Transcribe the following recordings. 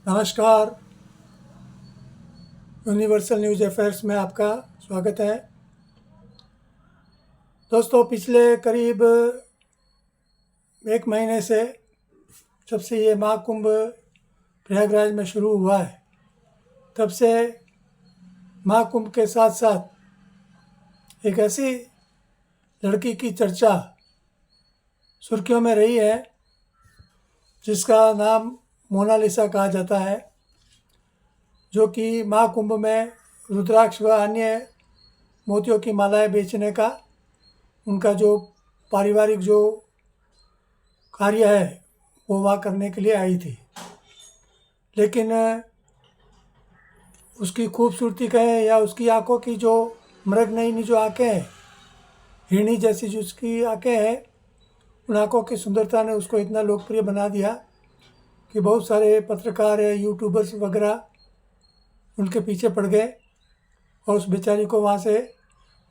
नमस्कार। Universal news affairs में आपका स्वागत है। दोस्तों, पिछले करीब एक महीने से जब से ये महाकुंभ प्रयागराज में शुरू हुआ है, तब से महाकुंभ के साथ साथ एक ऐसी लड़की की चर्चा सुर्खियों में रही है जिसका नाम मोनालिसा कहा जाता है, जो कि महाकुंभ में रुद्राक्ष व अन्य मोतियों की मालाएं बेचने का उनका जो पारिवारिक जो कार्य है वो वहाँ करने के लिए आई थी। लेकिन उसकी खूबसूरती कहें या उसकी आंखों की जो मृगनयनी जो आंखें हैं, हिरणी जैसी जो उसकी आंखें हैं, उन आंखों की सुंदरता ने उसको इतना लोकप्रिय बना दिया कि बहुत सारे पत्रकार यूट्यूबर्स वगैरह उनके पीछे पड़ गए और उस बेचारी को वहाँ से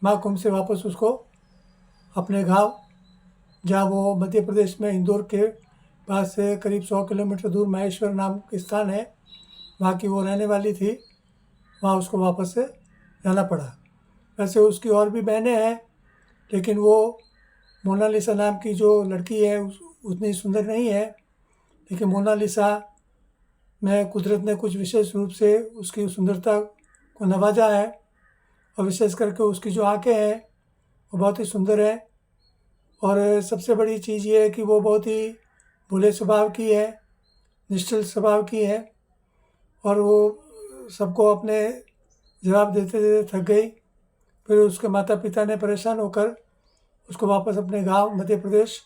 महाकुंभ से वापस उसको अपने गांव, जहाँ वो मध्य प्रदेश में इंदौर के पास से करीब 100 किलोमीटर दूर महेश्वर नाम के स्थान है, वहाँ की वो रहने वाली थी, वहाँ उसको वापस से जाना पड़ा। वैसे उसकी और भी बहनें हैं, लेकिन वो मोनालिसा नाम की जो लड़की है उतनी सुंदर नहीं है। लेकिन मोनालिसा में कुदरत ने कुछ विशेष रूप से उसकी सुंदरता को नवाजा है, और विशेष करके उसकी जो आँखें हैं वो बहुत ही सुंदर है। और सबसे बड़ी चीज़ ये है कि वो बहुत ही भोले स्वभाव की है, निश्चल स्वभाव की है, और वो सबको अपने जवाब देते देते थक गई। फिर उसके माता पिता ने परेशान होकर उसको वापस अपने गांव मध्य प्रदेश,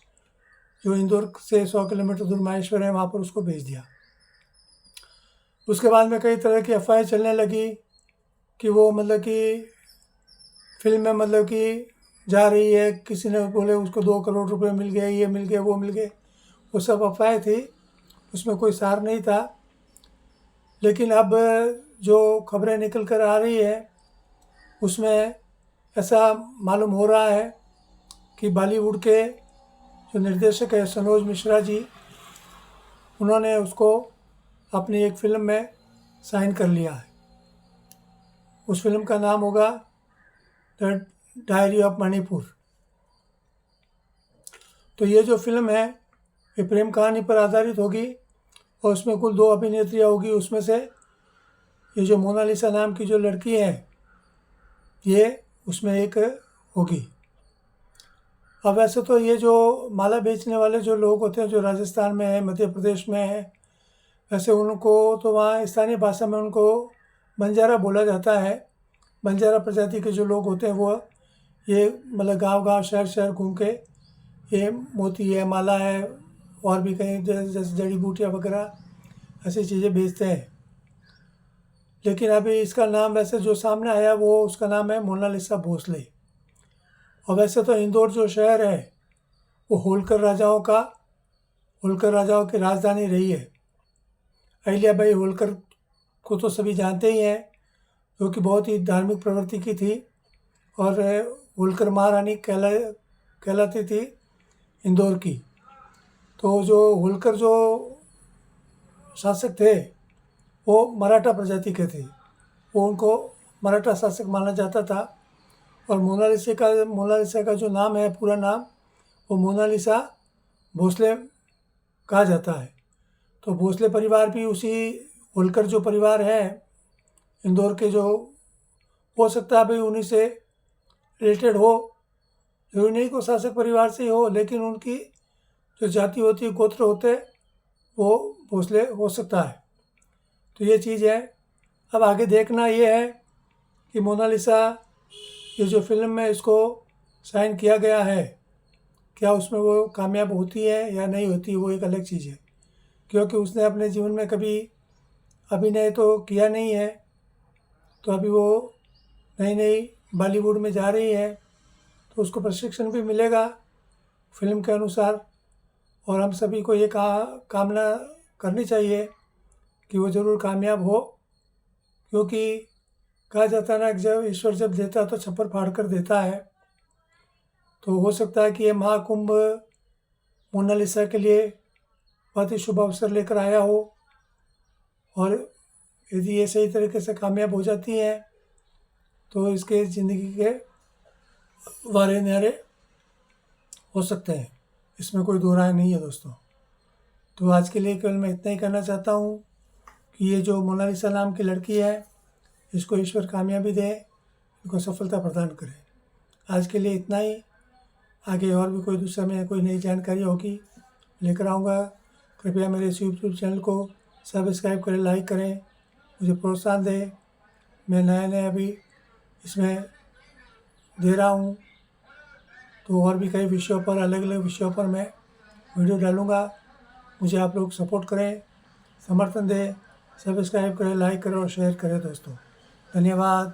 जो इंदौर से 100 किलोमीटर दूर माहेश्वर है, वहाँ पर उसको भेज दिया। उसके बाद में कई तरह की अफवाहें चलने लगी कि वो फिल्म में जा रही है, किसी ने बोले उसको 2 करोड़ रुपए मिल गए, ये मिल गए, वो मिल गए। वो सब अफवाहें थी, उसमें कोई सार नहीं था। लेकिन अब जो खबरें निकल कर आ रही है उसमें ऐसा मालूम हो रहा है कि बॉलीवुड के जो निर्देशक है सनोज मिश्रा जी, उन्होंने उसको अपनी एक फ़िल्म में साइन कर लिया है। उस फिल्म का नाम होगा द डायरी ऑफ मणिपुर। तो ये जो फिल्म है ये प्रेम कहानी पर आधारित होगी, और उसमें कुल 2 अभिनेत्रियाँ होगी। उसमें से ये जो मोनालिसा नाम की जो लड़की है ये उसमें एक होगी। अब वैसे तो ये जो माला बेचने वाले जो लोग होते हैं, जो राजस्थान में है, मध्य प्रदेश में है, वैसे उनको तो वहाँ स्थानीय भाषा में उनको बंजारा बोला जाता है। बंजारा प्रजाति के जो लोग होते हैं वो ये गांव गांव शहर शहर घूम के ये मोती है, माला है, और भी कहीं जैसे जड़ी बूटियाँ वगैरह ऐसी चीज़ें बेचते हैं। लेकिन अभी इसका नाम वैसे जो सामने आया वो उसका नाम है मोनालिसा भोसले। और वैसे तो इंदौर जो शहर है वो होलकर राजाओं की राजधानी रही है। अहिल्याबाई होलकर को तो सभी जानते ही हैं, जो कि बहुत ही धार्मिक प्रवृत्ति की थी, और होलकर महारानी कहलाती थी इंदौर की। तो जो होलकर जो शासक थे वो मराठा प्रजाति के थे, वो उनको मराठा शासक माना जाता था। और मोनालिसा का जो नाम है, पूरा नाम, वो मोनालिसा भोसले कहा जाता है। तो भोसले परिवार भी उसी होलकर जो परिवार है इंदौर के, जो हो सकता है भाई उन्हीं से रिलेटेड हो, जरूरी नहीं को शासक परिवार से ही हो, लेकिन उनकी जो जाति होती है, गोत्र होते हैं, वो भोसले हो सकता है। तो ये चीज़ है। अब आगे देखना ये है कि मोनालिसा ये जो फिल्म में इसको साइन किया गया है, क्या उसमें वो कामयाब होती है या नहीं होती, वो एक अलग चीज़ है। क्योंकि उसने अपने जीवन में कभी अभिनय तो किया नहीं है, तो अभी वो नई नई बॉलीवुड में जा रही है, तो उसको प्रशिक्षण भी मिलेगा फिल्म के अनुसार। और हम सभी को ये कामना करनी चाहिए कि वो ज़रूर कामयाब हो, क्योंकि कहा जाता है ना कि जब ईश्वर जब देता है तो छप्पर फाड़ कर देता है। तो हो सकता है कि ये महाकुंभ मोनालिसा के लिए बहुत ही शुभ अवसर लेकर आया हो, और यदि ये सही तरीके से कामयाब हो जाती हैं तो इसके ज़िंदगी के वारे न्यारे हो सकते हैं, इसमें कोई दो राय नहीं है दोस्तों। तो आज के लिए केवल मैं इतना ही कहना चाहता हूँ कि ये जो मोनालिसा नाम की लड़की है, इसको ईश्वर कामयाबी दे, इनको सफलता प्रदान करे। आज के लिए इतना ही। आगे और भी कोई दूसरा में कोई नई जानकारी होगी लेकर आऊँगा। कृपया मेरे इस यूट्यूब चैनल को सब्सक्राइब करें, लाइक करें, मुझे प्रोत्साहन दें। मैं नया अभी इसमें दे रहा हूँ, तो और भी कई विषयों पर, अलग अलग विषयों पर मैं वीडियो डालूँगा। मुझे आप लोग सपोर्ट करें, समर्थन दें, सब्सक्राइब करें, लाइक करें और शेयर करें दोस्तों। धन्यवाद।